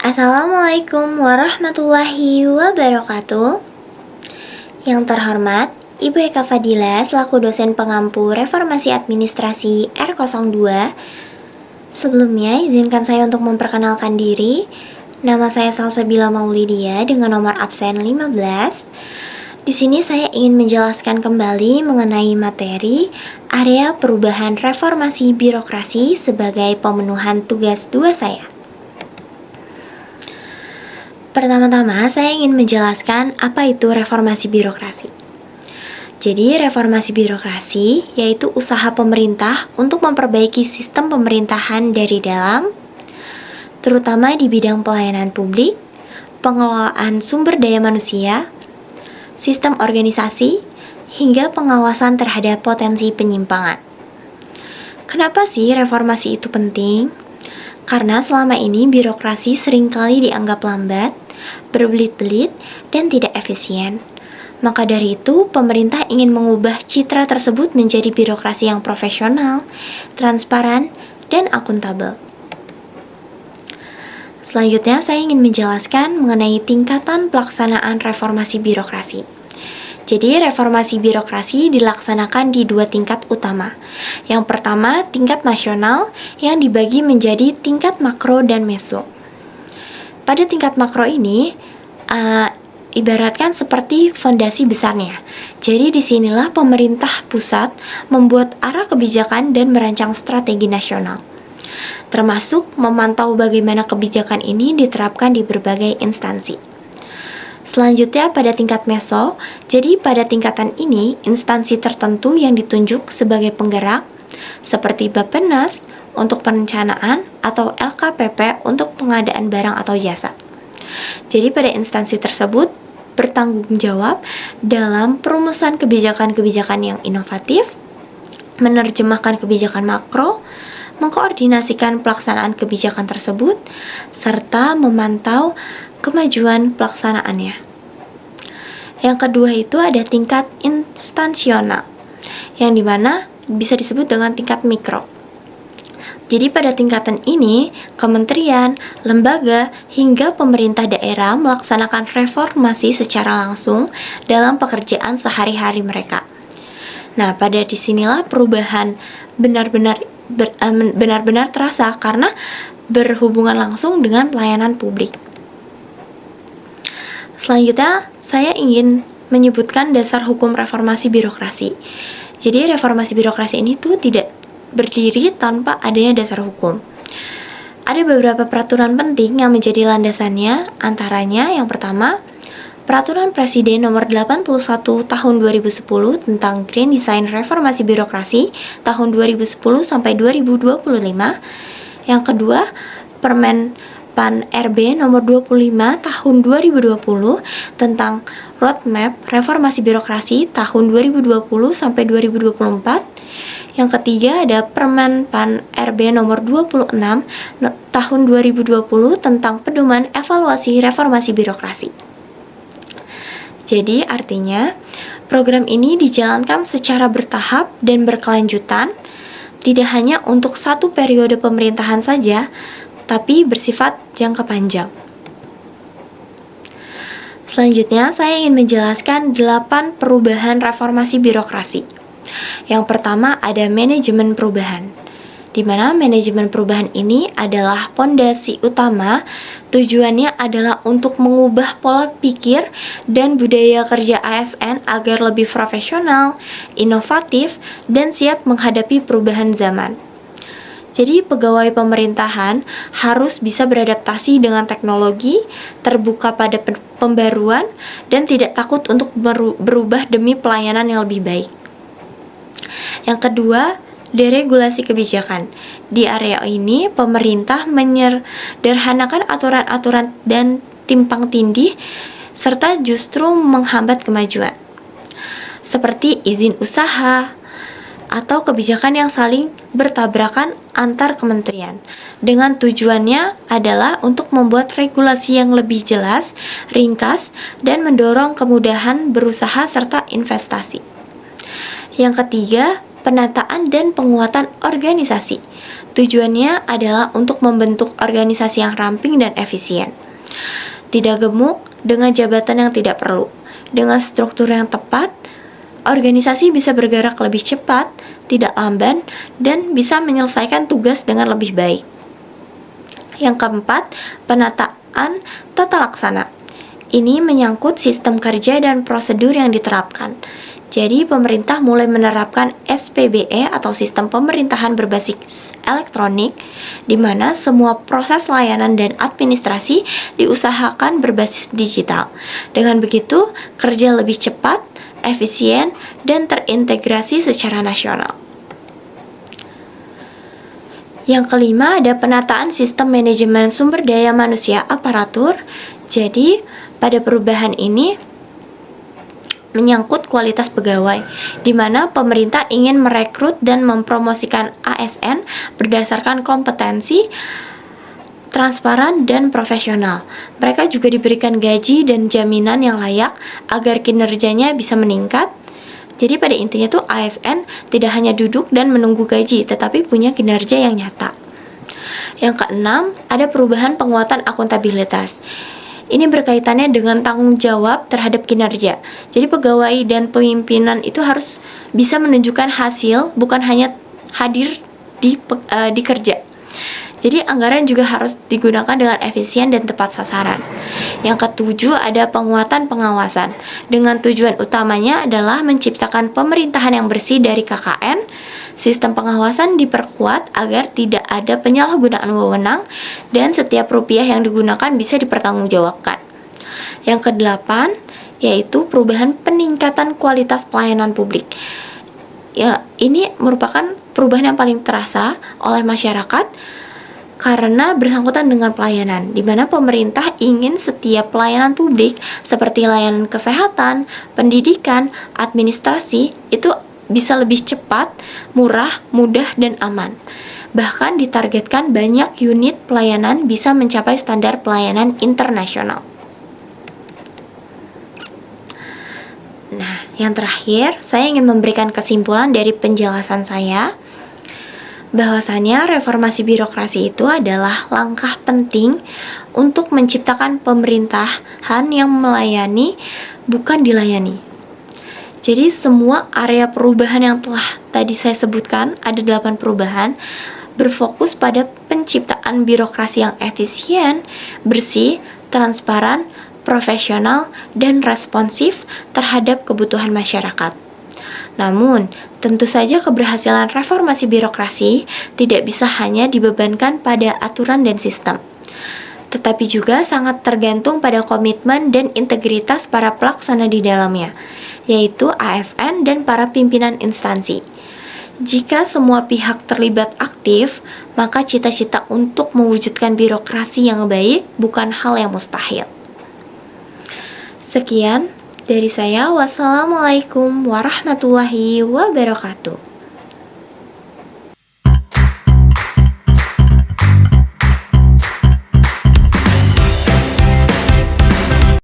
Assalamualaikum warahmatullahi wabarakatuh. Yang terhormat, Ibu Eka Fadila selaku dosen pengampu Reformasi Administrasi R02. Sebelumnya, izinkan saya untuk memperkenalkan diri. Nama saya Salsabila Maulidia dengan nomor absen 15. Di sini saya ingin menjelaskan kembali mengenai materi area perubahan reformasi birokrasi sebagai pemenuhan tugas 2 saya. Pertama-tama, saya ingin menjelaskan apa itu reformasi birokrasi. Jadi, reformasi birokrasi yaitu usaha pemerintah untuk memperbaiki sistem pemerintahan dari dalam, terutama di bidang pelayanan publik, pengelolaan sumber daya manusia, sistem organisasi, hingga pengawasan terhadap potensi penyimpangan. Kenapa sih reformasi itu penting? Karena selama ini birokrasi seringkali dianggap lambat, berbelit-belit, dan tidak efisien. Maka dari itu, pemerintah ingin mengubah citra tersebut menjadi birokrasi yang profesional, transparan, dan akuntabel. Selanjutnya, saya ingin menjelaskan mengenai tingkatan pelaksanaan reformasi birokrasi. Jadi, reformasi birokrasi dilaksanakan di 2 tingkat utama. Yang pertama, tingkat nasional yang dibagi menjadi tingkat makro dan meso. Pada tingkat makro ini, ibaratkan seperti fondasi besarnya. Jadi, disinilah pemerintah pusat membuat arah kebijakan dan merancang strategi nasional, termasuk memantau bagaimana kebijakan ini diterapkan di berbagai instansi. Selanjutnya pada tingkat meso, jadi pada tingkatan ini instansi tertentu yang ditunjuk sebagai penggerak seperti Bappenas untuk perencanaan atau LKPP untuk pengadaan barang atau jasa. Jadi pada instansi tersebut bertanggung jawab dalam perumusan kebijakan-kebijakan yang inovatif, menerjemahkan kebijakan makro, mengkoordinasikan pelaksanaan kebijakan tersebut, serta memantau kemajuan pelaksanaannya. Yang kedua itu ada tingkat instansional, yang dimana bisa disebut dengan tingkat mikro. Jadi pada tingkatan ini, kementerian, lembaga, hingga pemerintah daerah melaksanakan reformasi secara langsung dalam pekerjaan sehari-hari mereka. Nah, pada disinilah perubahan benar-benar terasa karena berhubungan langsung dengan layanan publik. Selanjutnya, saya ingin menyebutkan dasar hukum reformasi birokrasi. Jadi, reformasi birokrasi ini tuh tidak berdiri tanpa adanya dasar hukum. Ada beberapa peraturan penting yang menjadi landasannya, antaranya yang pertama, Peraturan Presiden Nomor 81 Tahun 2010 tentang Grand Design Reformasi Birokrasi tahun 2010 sampai 2025. Yang kedua, Permen PAN RB Nomor 25 Tahun 2020 tentang Roadmap Reformasi Birokrasi tahun 2020 sampai 2024. Yang ketiga ada Permen PAN RB Nomor 26 Tahun 2020 tentang Pedoman Evaluasi Reformasi Birokrasi. Jadi artinya program ini dijalankan secara bertahap dan berkelanjutan, tidak hanya untuk satu periode pemerintahan saja, tapi bersifat jangka panjang. Selanjutnya, saya ingin menjelaskan 8 perubahan reformasi birokrasi. Yang pertama ada manajemen perubahan, di mana manajemen perubahan ini adalah pondasi utama. Tujuannya adalah untuk mengubah pola pikir dan budaya kerja ASN agar lebih profesional, inovatif, dan siap menghadapi perubahan zaman. Jadi pegawai pemerintahan harus bisa beradaptasi dengan teknologi, terbuka pada pembaruan, dan tidak takut untuk berubah demi pelayanan yang lebih baik. Yang kedua, deregulasi kebijakan. Di area ini, pemerintah menyederhanakan aturan-aturan dan timpang tindih, serta justru menghambat kemajuan. Seperti izin usaha, atau kebijakan yang saling bertabrakan antar kementerian. Dengan tujuannya adalah untuk membuat regulasi yang lebih jelas, ringkas, dan mendorong kemudahan berusaha serta investasi. Yang ketiga, penataan dan penguatan organisasi. Tujuannya adalah untuk membentuk organisasi yang ramping dan efisien. Tidak gemuk dengan jabatan yang tidak perlu. Dengan struktur yang tepat, organisasi bisa bergerak lebih cepat, tidak lamban, dan bisa menyelesaikan tugas dengan lebih baik. Yang keempat, penataan tata laksana. Ini menyangkut sistem kerja dan prosedur yang diterapkan. Jadi, pemerintah mulai menerapkan SPBE atau Sistem Pemerintahan Berbasis Elektronik, di mana semua proses layanan dan administrasi diusahakan berbasis digital. Dengan begitu, kerja lebih cepat, efisien, dan terintegrasi secara nasional. Yang kelima, ada penataan sistem manajemen sumber daya manusia aparatur. Jadi, pada perubahan ini menyangkut kualitas pegawai, di mana pemerintah ingin merekrut dan mempromosikan ASN berdasarkan kompetensi, transparan, dan profesional. Mereka juga diberikan gaji dan jaminan yang layak agar kinerjanya bisa meningkat. Jadi pada intinya tuh ASN tidak hanya duduk dan menunggu gaji, tetapi punya kinerja yang nyata. Yang keenam, ada perubahan penguatan akuntabilitas. Ini berkaitannya dengan tanggung jawab terhadap kinerja. Jadi pegawai dan pemimpinan itu harus bisa menunjukkan hasil, bukan hanya hadir di kerja. Jadi anggaran juga harus digunakan dengan efisien dan tepat sasaran. Yang ketujuh, ada penguatan pengawasan. Dengan tujuan utamanya adalah menciptakan pemerintahan yang bersih dari KKN. Sistem pengawasan diperkuat agar tidak ada penyalahgunaan wewenang dan setiap rupiah yang digunakan bisa dipertanggungjawabkan. Yang kedelapan, yaitu perubahan peningkatan kualitas pelayanan publik. Ya, ini merupakan perubahan yang paling terasa oleh masyarakat karena bersangkutan dengan pelayanan, di mana pemerintah ingin setiap pelayanan publik seperti layanan kesehatan, pendidikan, administrasi itu bisa lebih cepat, murah, mudah, dan aman. Bahkan ditargetkan banyak unit pelayanan bisa mencapai standar pelayanan internasional. Nah, yang terakhir, saya ingin memberikan kesimpulan dari penjelasan saya bahwasannya reformasi birokrasi itu adalah langkah penting untuk menciptakan pemerintahan yang melayani, bukan dilayani. Jadi semua area perubahan yang telah tadi saya sebutkan, ada 8 perubahan, berfokus pada penciptaan birokrasi yang efisien, bersih, transparan, profesional, dan responsif terhadap kebutuhan masyarakat. Namun, tentu saja keberhasilan reformasi birokrasi tidak bisa hanya dibebankan pada aturan dan sistem, tetapi juga sangat tergantung pada komitmen dan integritas para pelaksana di dalamnya, yaitu ASN dan para pimpinan instansi. Jika semua pihak terlibat aktif, maka cita-cita untuk mewujudkan birokrasi yang baik bukan hal yang mustahil. Sekian dari saya. Wassalamualaikum warahmatullahi wabarakatuh.